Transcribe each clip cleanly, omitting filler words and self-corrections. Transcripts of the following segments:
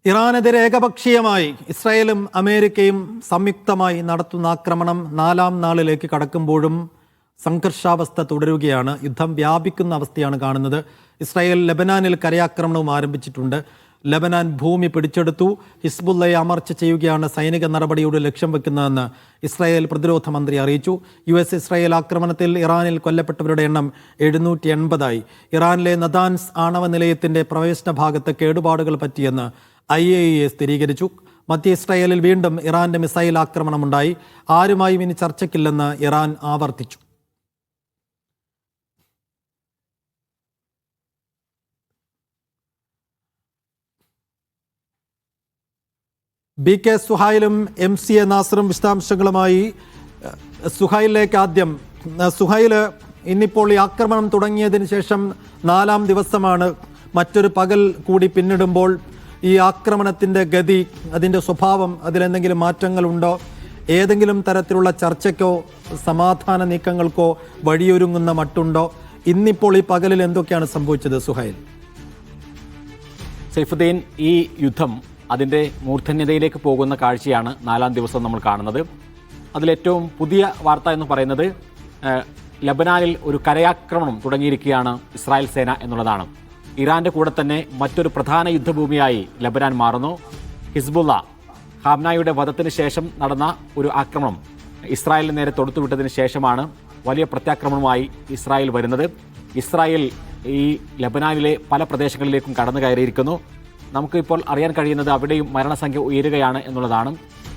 ഇറാനെതിരെ ഏകപക്ഷീയമായി ഇസ്രായേലും അമേരിക്കയും സംയുക്തമായി നടത്തുന്ന ആക്രമണം 4ാം നാളിലേക്ക് കടക്കുമ്പോഴും സംഘർഷാവസ്ഥ തുടരുകയാണ്. യുദ്ധം വ്യാപിക്കുന്ന അവസ്ഥയാണ് കാണുന്നത്. ഇസ്രായേൽ ലെബനാനിൽ കരയാക്രമണവും ആരംഭിച്ചിട്ടുണ്ട്. ലെബനാൻ ഭൂമി പിടിച്ചെടുത്തു. ഹിസ്ബുള്ളയെ അമർച്ച ചെയ്യുകയാണ് സൈനിക നടപടിയുടെ ലക്ഷ്യം വെക്കുന്നതെന്ന് ഇസ്രായേൽ പ്രതിരോധ മന്ത്രി അറിയിച്ചു. US ഇസ്രായേൽ ആക്രമണത്തിൽ ഇറാനിൽ കൊല്ലപ്പെട്ടവരുടെ എണ്ണം 780 ഇറാനിലെ നദാൻസ് ആണവ നിലയത്തിന്റെ പ്രവേശന ഭാഗത്ത് കേടുപാടുകൾ പറ്റിയെന്ന് IAEA സ്ഥിരീകരിച്ചു. മധ്യ ഇസ്രായേലിൽ വീണ്ടും ഇറാന്റെ മിസൈൽ ആക്രമണമുണ്ടായി. ആരുമായും ഇനി ചർച്ചയ്ക്കില്ലെന്ന് ഇറാൻ ആവർത്തിച്ചു. BK സുഹൈലും MCA നാസറും വിശദാംശങ്ങളുമായി. സുഹൈലിലേക്ക് ആദ്യം. സുഹൈൽ, ഇന്നിപ്പോൾ ഈ ആക്രമണം തുടങ്ങിയതിന് ശേഷം 4ാം ദിവസമാണ്. മറ്റൊരു പകൽ കൂടി പിന്നിടുമ്പോൾ ഈ ആക്രമണത്തിന്റെ ഗതി, അതിന്റെ സ്വഭാവം, അതിലെന്തെങ്കിലും മാറ്റങ്ങളുണ്ടോ? ഏതെങ്കിലും തരത്തിലുള്ള ചർച്ചയ്ക്കോ സമാധാന നീക്കങ്ങൾക്കോ വഴിയൊരുങ്ങുന്ന മട്ടുണ്ടോ? ഇന്നിപ്പോൾ ഈ പകലിൽ എന്തൊക്കെയാണ് സംഭവിച്ചത് സുഹൈൽ? സൈഫുദ്ദീൻ, ഈ യുദ്ധം അതിൻ്റെ മൂർധന്യതയിലേക്ക് പോകുന്ന കാഴ്ചയാണ് 4ാം ദിവസം നമ്മൾ കാണുന്നത്. അതിലേറ്റവും പുതിയ വാർത്ത എന്ന് പറയുന്നത് ലബനാനിൽ ഒരു കരയാക്രമണം തുടങ്ങിയിരിക്കുകയാണ് ഇസ്രായേൽ സേന എന്നുള്ളതാണ്. ഇറാന്റെ കൂടെ തന്നെ മറ്റൊരു പ്രധാന യുദ്ധഭൂമിയായി ലബനാൻ മാറുന്നു. ഹിസ്ബുള്ള ഹാംനായുടെ വധത്തിന് ശേഷം നടന്ന ഒരു ആക്രമണം ഇസ്രായേലിന് നേരെ തൊടുത്തുവിട്ടതിന് ശേഷമാണ് വലിയ പ്രത്യാക്രമണവുമായി ഇസ്രായേൽ വരുന്നത്. ഇസ്രായേൽ ഈ ലബനാനിലെ പല പ്രദേശങ്ങളിലേക്കും കടന്നു കയറിയിരിക്കുന്നു. നമുക്ക് ഇപ്പോൾ അറിയാൻ കഴിയുന്നത് അവിടെയും മരണസംഖ്യ ഉയരുകയാണ് എന്നുള്ളതാണ്.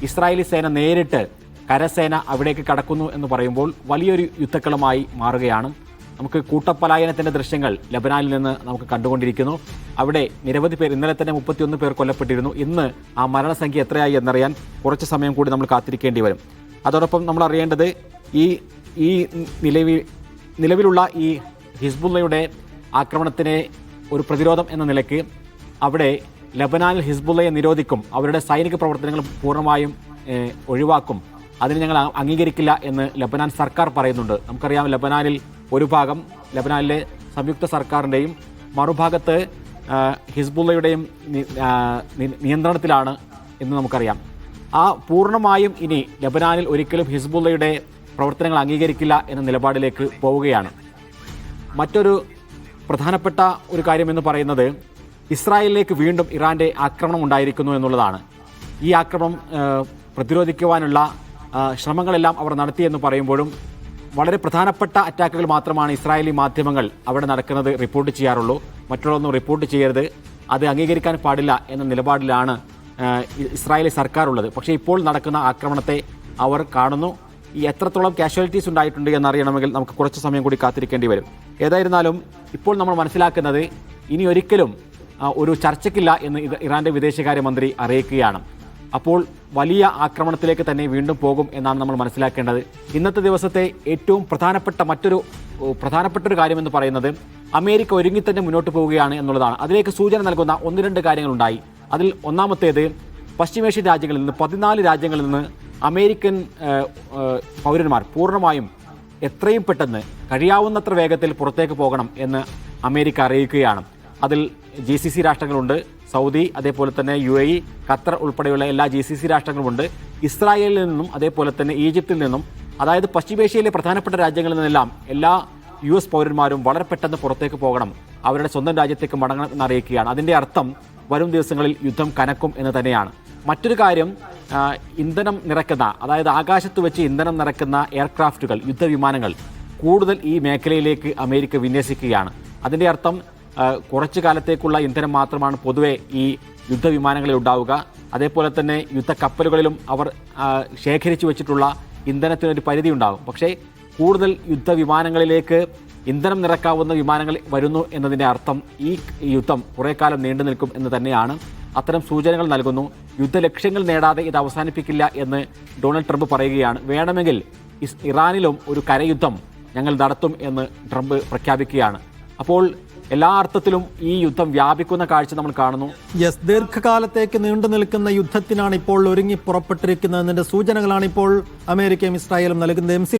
ഇസ്രായേലി സേന നേരിട്ട് കരസേന അവിടേക്ക് കടക്കുന്നു എന്ന് പറയുമ്പോൾ വലിയൊരു യുദ്ധക്കളമായി മാറുകയാണ്. നമുക്ക് കൂട്ടപ്പലായനത്തിൻ്റെ ദൃശ്യങ്ങൾ ലബനാനിൽ നിന്ന് നമുക്ക് കണ്ടുകൊണ്ടിരിക്കുന്നു. അവിടെ നിരവധി പേർ, ഇന്നലെ തന്നെ 31 പേർ കൊല്ലപ്പെട്ടിരുന്നു. ഇന്ന് ആ മരണസംഖ്യ എത്രയായി എന്നറിയാൻ കുറച്ച് സമയം കൂടി നമ്മൾ കാത്തിരിക്കേണ്ടി വരും. അതോടൊപ്പം നമ്മൾ അറിയേണ്ടത് ഈ നിലവിലുള്ള ഈ ഹിസ്ബുള്ളയുടെ ആക്രമണത്തിന് ഒരു പ്രതിരോധം എന്ന നിലയ്ക്ക് അവിടെ ലബനാനിൽ ഹിസ്ബുള്ളയെ നിരോധിക്കും, അവരുടെ സൈനിക പ്രവർത്തനങ്ങൾ പൂർണ്ണമായും ഒഴിവാക്കും, അതിന് ഞങ്ങൾ അംഗീകരിക്കില്ല എന്ന് ലബനാൻ സർക്കാർ പറയുന്നുണ്ട്. നമുക്കറിയാം, ലബനാനിൽ ഒരു ഭാഗം ലബനാനിലെ സംയുക്ത സർക്കാരിൻ്റെയും മറുഭാഗത്ത് ഹിസ്ബുള്ളയുടെയും നിയന്ത്രണത്തിലാണ് എന്ന് നമുക്കറിയാം. ആ പൂർണ്ണമായും ഇനി ലബനാനിൽ ഒരിക്കലും ഹിസ്ബുള്ളയുടെ പ്രവർത്തനങ്ങൾ അംഗീകരിക്കില്ല എന്ന നിലപാടിലേക്ക് പോവുകയാണ്. മറ്റൊരു പ്രധാനപ്പെട്ട ഒരു കാര്യമെന്ന് പറയുന്നത് ഇസ്രായേലിലേക്ക് വീണ്ടും ഇറാന്റെ ആക്രമണം ഉണ്ടായിരിക്കുന്നു എന്നുള്ളതാണ്. ഈ ആക്രമണം പ്രതിരോധിക്കുവാനുള്ള ശ്രമങ്ങളെല്ലാം അവർ നടത്തിയെന്ന് പറയുമ്പോഴും വളരെ പ്രധാനപ്പെട്ട അറ്റാക്കുകൾ മാത്രമാണ് ഇസ്രായേലി മാധ്യമങ്ങൾ അവിടെ നടക്കുന്നത് റിപ്പോർട്ട് ചെയ്യാറുള്ളൂ. മറ്റുള്ളതൊന്നും റിപ്പോർട്ട് ചെയ്യരുത്, അത് അംഗീകരിക്കാൻ പാടില്ല എന്ന നിലപാടിലാണ് ഇസ്രായേലി സർക്കാർ ഉള്ളത്. പക്ഷേ ഇപ്പോൾ നടക്കുന്ന ആക്രമണത്തെ അവർ കാണുന്നു. ഈ എത്രത്തോളം കാഷ്വാലിറ്റീസ് ഉണ്ടായിട്ടുണ്ട് എന്നറിയണമെങ്കിൽ നമുക്ക് കുറച്ച് സമയം കൂടി കാത്തിരിക്കേണ്ടി വരും. ഏതായിരുന്നാലും ഇപ്പോൾ നമ്മൾ മനസ്സിലാക്കുന്നത് ഇനി ഒരിക്കലും ഒരു ചർച്ചയ്ക്കില്ല എന്ന് ഇറാന്റെ വിദേശകാര്യമന്ത്രി അറിയിക്കുകയാണ്. അപ്പോൾ വലിയ ആക്രമണത്തിലേക്ക് തന്നെ വീണ്ടും പോകും എന്നാണ് നമ്മൾ മനസ്സിലാക്കേണ്ടത്. ഇന്നത്തെ ദിവസത്തെ ഏറ്റവും പ്രധാനപ്പെട്ട ഒരു കാര്യമെന്ന് പറയുന്നത് അമേരിക്ക ഒരുങ്ങി തന്നെ മുന്നോട്ട് പോവുകയാണ് എന്നുള്ളതാണ്. അതിലേക്ക് സൂചന നൽകുന്ന 1-2 കാര്യങ്ങളുണ്ടായി. അതിൽ ഒന്നാമത്തേത്, പശ്ചിമേഷ്യൻ രാജ്യങ്ങളിൽ നിന്ന് 14 രാജ്യങ്ങളിൽ നിന്ന് അമേരിക്കൻ പൗരന്മാർ പൂർണ്ണമായും എത്രയും പെട്ടെന്ന് കഴിയാവുന്നത്ര വേഗത്തിൽ പുറത്തേക്ക് പോകണം എന്ന് അമേരിക്ക അറിയിക്കുകയാണ്. അതിൽ GCC രാഷ്ട്രങ്ങളുണ്ട്, സൗദി, അതേപോലെ തന്നെ UAE, ഖത്തർ ഉൾപ്പെടെയുള്ള എല്ലാ GCC രാഷ്ട്രങ്ങളുമുണ്ട്. ഇസ്രായേലിൽ നിന്നും അതേപോലെ തന്നെ ഈജിപ്തിൽ നിന്നും, അതായത് പശ്ചിമേഷ്യയിലെ പ്രധാനപ്പെട്ട രാജ്യങ്ങളിൽ നിന്നെല്ലാം എല്ലാ US പൗരന്മാരും വളരെ പെട്ടെന്ന് പുറത്തേക്ക് പോകണം, അവരുടെ സ്വന്തം രാജ്യത്തേക്ക് മടങ്ങണം എന്നറിയിക്കുകയാണ്. അതിൻ്റെ അർത്ഥം വരും ദിവസങ്ങളിൽ യുദ്ധം കനക്കും എന്ന് തന്നെയാണ്. മറ്റൊരു കാര്യം, ഇന്ധനം നിറയ്ക്കുന്ന, അതായത് ആകാശത്ത് വെച്ച് ഇന്ധനം നിറയ്ക്കുന്ന എയർക്രാഫ്റ്റുകൾ, യുദ്ധവിമാനങ്ങൾ കൂടുതൽ ഈ മേഖലയിലേക്ക് അമേരിക്ക വിന്യസിക്കുകയാണ്. അതിൻ്റെ അർത്ഥം കുറച്ചു കാലത്തേക്കുള്ള ഇന്ധനം മാത്രമാണ് പൊതുവെ ഈ യുദ്ധവിമാനങ്ങളിൽ ഉണ്ടാവുക. അതേപോലെ തന്നെ യുദ്ധക്കപ്പലുകളിലും അവർ ശേഖരിച്ചു വെച്ചിട്ടുള്ള ഇന്ധനത്തിനൊരു പരിധി ഉണ്ടാകും. പക്ഷേ കൂടുതൽ യുദ്ധവിമാനങ്ങളിലേക്ക് ഇന്ധനം നിറക്കാവുന്ന വിമാനങ്ങൾ വരുന്നു എന്നതിൻ്റെ അർത്ഥം ഈ യുദ്ധം കുറേ കാലം നീണ്ടു നിൽക്കും എന്ന് തന്നെയാണ്. അത്തരം സൂചനകൾ നൽകുന്നു. യുദ്ധലക്ഷ്യങ്ങൾ നേടാതെ ഇത് അവസാനിപ്പിക്കില്ല എന്ന് ഡൊണാൾഡ് ട്രംപ് പറയുകയാണ്. വേണമെങ്കിൽ ഇറാനിലും ഒരു കരയുദ്ധം ഞങ്ങൾ നടത്തും എന്ന് ട്രംപ് പ്രഖ്യാപിക്കുകയാണ്. അപ്പോൾ എല്ലാ അർത്ഥത്തിലും ഈ യുദ്ധം വ്യാപിക്കുന്ന കാഴ്ച നമ്മൾ കാണുന്നു. ദീർഘകാലത്തേക്ക് നീണ്ടു നിൽക്കുന്ന യുദ്ധത്തിനാണ് ഇപ്പോൾ ഒരുങ്ങി പുറപ്പെട്ടിരിക്കുന്നതിന്റെ സൂചനകളാണ് ഇപ്പോൾ അമേരിക്കയും ഇസ്രായേലും നൽകുന്നത്.